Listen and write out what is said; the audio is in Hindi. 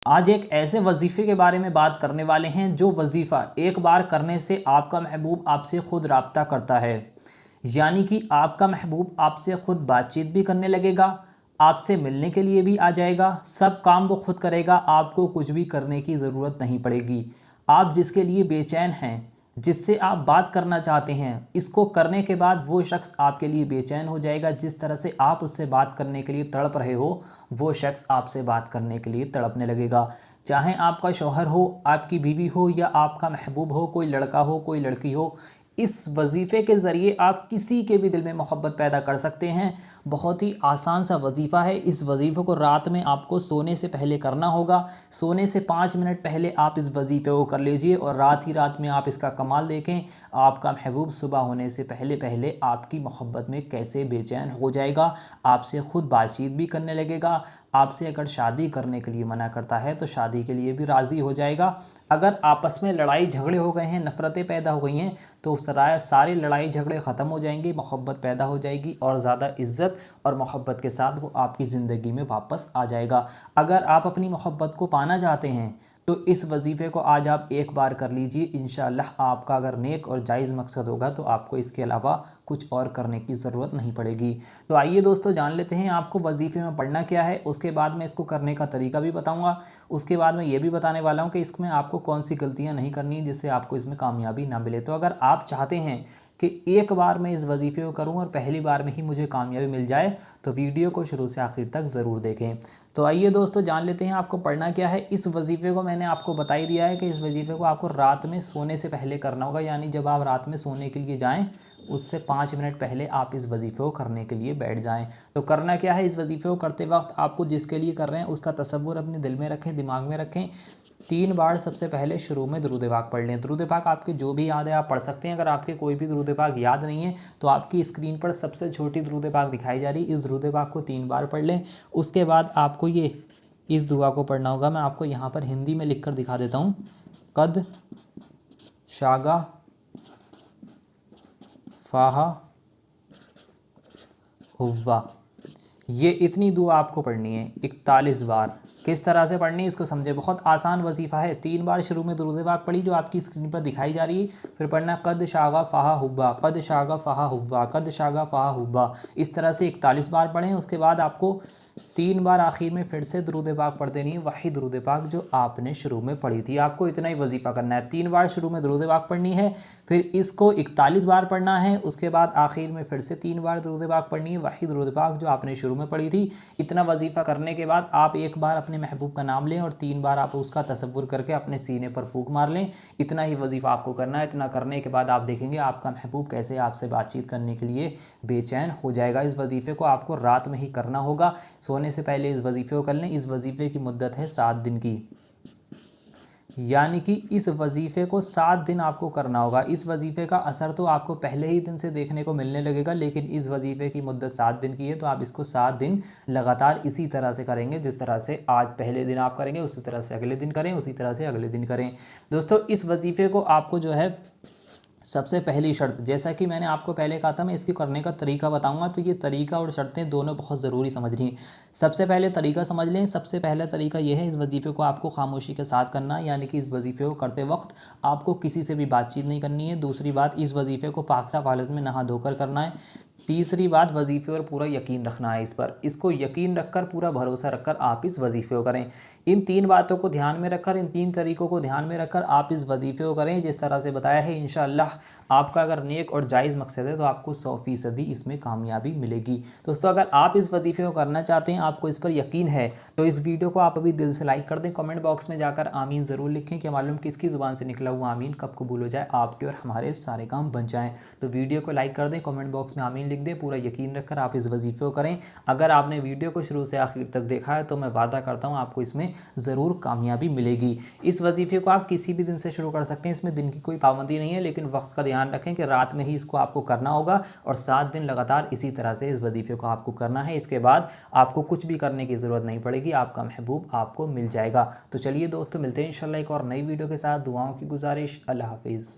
आज एक ऐसे वजीफ़े के बारे में बात करने वाले हैं जो वजीफ़ा एक बार करने से आपका महबूब आपसे ख़ुद राब्ता करता है। यानी कि आपका महबूब आपसे ख़ुद बातचीत भी करने लगेगा, आपसे मिलने के लिए भी आ जाएगा, सब काम वो खुद करेगा, आपको कुछ भी करने की ज़रूरत नहीं पड़ेगी। आप जिसके लिए बेचैन हैं, जिससे आप बात करना चाहते हैं, इसको करने के बाद वो शख्स आपके लिए बेचैन हो जाएगा। जिस तरह से आप उससे बात करने के लिए तड़प रहे हो, वो शख्स आपसे बात करने के लिए तड़पने लगेगा। चाहे आपका शौहर हो, आपकी बीवी हो या आपका महबूब हो, कोई लड़का हो, कोई लड़की हो, इस वजीफ़े के ज़रिए आप किसी के भी दिल में मोहब्बत पैदा कर सकते हैं। बहुत ही आसान सा वजीफ़ा है। इस वजीफ़े को रात में आपको सोने से पहले करना होगा। सोने से 5 मिनट पहले आप इस वजीफ़े को कर लीजिए और रात ही रात में आप इसका कमाल देखें। आपका महबूब सुबह होने से पहले पहले आपकी मोहब्बत में कैसे बेचैन हो जाएगा, आपसे ख़ुद बातचीत भी करने लगेगा। आपसे अगर शादी करने के लिए मना करता है तो शादी के लिए भी राज़ी हो जाएगा। अगर आपस में लड़ाई झगड़े हो गए हैं, नफ़रतें पैदा हो गई हैं, तो सारे लड़ाई झगड़े ख़त्म हो जाएंगे, मोहब्बत पैदा हो जाएगी और ज़्यादा इज़्ज़त और मोहब्बत के साथ वो आपकी ज़िंदगी में वापस आ जाएगा। अगर आप अपनी मोहब्बत को पाना चाहते हैं तो इस वजीफ़े को आज आप एक बार कर लीजिए। इंशाअल्लाह आपका अगर नेक और जायज़ मकसद होगा तो आपको इसके अलावा कुछ और करने की ज़रूरत नहीं पड़ेगी। तो आइए दोस्तों, जान लेते हैं आपको वजीफ़े में पढ़ना क्या है। उसके बाद मैं इसको करने का तरीका भी बताऊँगा। उसके बाद मैं ये भी बताने वाला हूँ कि इसमें आपको कौन सी गलतियाँ नहीं करनी जिससे आपको इसमें कामयाबी ना मिले। तो अगर आप चाहते हैं कि एक बार मैं इस वजीफ़े को करूं और पहली बार में ही मुझे कामयाबी मिल जाए, तो वीडियो को शुरू से आखिर तक ज़रूर देखें। तो आइए दोस्तों, जान लेते हैं आपको पढ़ना क्या है। इस वजीफ़े को मैंने आपको बता ही दिया है कि इस वजीफ़े को आपको रात में सोने से पहले करना होगा। यानी जब आप रात में सोने के लिए जाएँ, उससे 5 मिनट पहले आप इस वजीफ़े को करने के लिए बैठ जाएँ। तो करना क्या है, इस वजीफ़े को करते वक्त आपको जिसके लिए कर रहे हैं उसका तसव्वुर अपने दिल में रखें, दिमाग में रखें। 3 बार सबसे पहले शुरू में दुरूद पाक पढ़ लें। दुरूद पाक आपके जो भी याद है आप पढ़ सकते हैं। अगर आपके कोई भी दुरूद पाक याद नहीं है तो आपकी स्क्रीन पर सबसे छोटी दुरूद पाक दिखाई जा रही है, इस दुरूद पाक को 3 बार पढ़ लें। उसके बाद आपको ये इस दुआ को पढ़ना होगा। मैं आपको यहाँ पर हिंदी में लिख कर दिखा देता हूँ। कद शागा फ़ाहा हुव्वा, ये इतनी दुआ आपको पढ़नी है 41 बार। किस तरह से पढ़नी है इसको समझे, बहुत आसान वजीफ़ा है। 3 बार शुरू में दुरूद पाक पढ़ी जो आपकी स्क्रीन पर दिखाई जा रही है, फिर पढ़ना कद शागा फ़ाहा हुब्बा, कद शागा फ़ाहा हुब्बा, कद शागा फ़ाहा हुब्बा। इस तरह से 41 बार पढ़ें। उसके बाद आपको 3 बार आखिर में फिर से दुरूद पाक पढ़ देनी है, वही दुरूद पाक जो आपने शुरू में पढ़ी थी। आपको इतना ही वजीफ़ा करना है। 3 बार शुरू में दुरूद पाक पढ़नी है, फिर इसको 41 बार पढ़ना है। उसके बाद आखिर में फिर से 3 बार दुरूद पाक पढ़नी है, वही दुरूद पाक जो आपने शुरू में पढ़ी थी। इतना वजीफ़ा करने के बाद आप एक बार अपने महबूब का नाम लें और 3 बार आप उसका तसव्वुर करके अपने सीने पर फूंक मार लें। इतना ही वजीफ़ा आपको करना है। इतना करने के बाद आप देखेंगे आपका महबूब कैसे आपसे बातचीत करने के लिए बेचैन हो जाएगा। इस वजीफ़े को आपको रात में ही करना होगा, सोने से पहले इस वजीफ़े को कर लें। इस वजीफ़े की मुद्दत है 7 दिन की, यानी कि इस वजीफ़े को 7 दिन आपको करना होगा। इस वजीफ़े का असर तो आपको पहले ही दिन से देखने को मिलने लगेगा, लेकिन इस वजीफ़े की मुद्दत 7 दिन की है। तो आप इसको 7 दिन लगातार इसी तरह से करेंगे। जिस तरह से आज पहले दिन आप करेंगे उसी तरह से अगले दिन करें, उसी तरह से अगले दिन करें। दोस्तों, इस वजीफ़े को आपको जो है सबसे पहली शर्त, जैसा कि मैंने आपको पहले कहा था मैं इसके करने का तरीका बताऊंगा, तो ये तरीका और शर्तें दोनों बहुत ज़रूरी समझनी है। सबसे पहले तरीका समझ लें। सबसे पहला तरीका ये है, इस वजीफ़े को आपको खामोशी के साथ करना है, यानी कि इस वजीफ़े को करते वक्त आपको किसी से भी बातचीत नहीं करनी है। दूसरी बात, इस वजीफ़े को पाक साफ़ हालत में नहा धोकर करना है। तीसरी बात, वजीफ़े पर पूरा यकीन रखना है। इस पर इसको यकीन रखकर, पूरा भरोसा रखकर आप इस वजीफ़े को करें। इन 3 बातों को ध्यान में रखकर, इन 3 तरीक़ों को ध्यान में रखकर आप इस वजीफ़े को करें जिस तरह से बताया है। इंशाअल्लाह आपका अगर नेक और जायज़ मकसद है तो आपको 100% इसमें कामयाबी मिलेगी। दोस्तों, अगर आप इस वजीफ़े को करना चाहते हैं, आपको इस पर यकीन है, तो इस वीडियो को आप अभी दिल से लाइक कर दें। कमेंट बॉक्स में जाकर आमीन ज़रूर लिखें कि मालूम किसकी ज़ुबान से निकला हुआ आमीन कब कबूल हो जाए, आपके और हमारे सारे काम बन जाएँ। तो वीडियो को लाइक कर दें, कमेंट बॉक्स में आमीन लिख दें, पूरा यकीन रखकर आप इस वजीफ़े को करें। अगर आपने वीडियो को शुरू से आखिर तक देखा है तो मैं वादा करता हूँ आपको इसमें ज़रूर कामयाबी मिलेगी। इस वजीफ़े को आप किसी भी दिन से शुरू कर सकते हैं, इसमें दिन की कोई पाबंदी नहीं है, लेकिन वक्त का ध्यान रखें कि रात में ही इसको आपको करना होगा और 7 दिन लगातार इसी तरह से इस वजीफ़े को आपको करना है। इसके बाद आपको कुछ भी करने की ज़रूरत नहीं पड़ेगी, आपका महबूब आपको मिल जाएगा। तो चलिए दोस्तों, मिलते हैं इंशाल्लाह एक और नई वीडियो के साथ। दुआओं की गुजारिश। अल्लाह हाफिज़।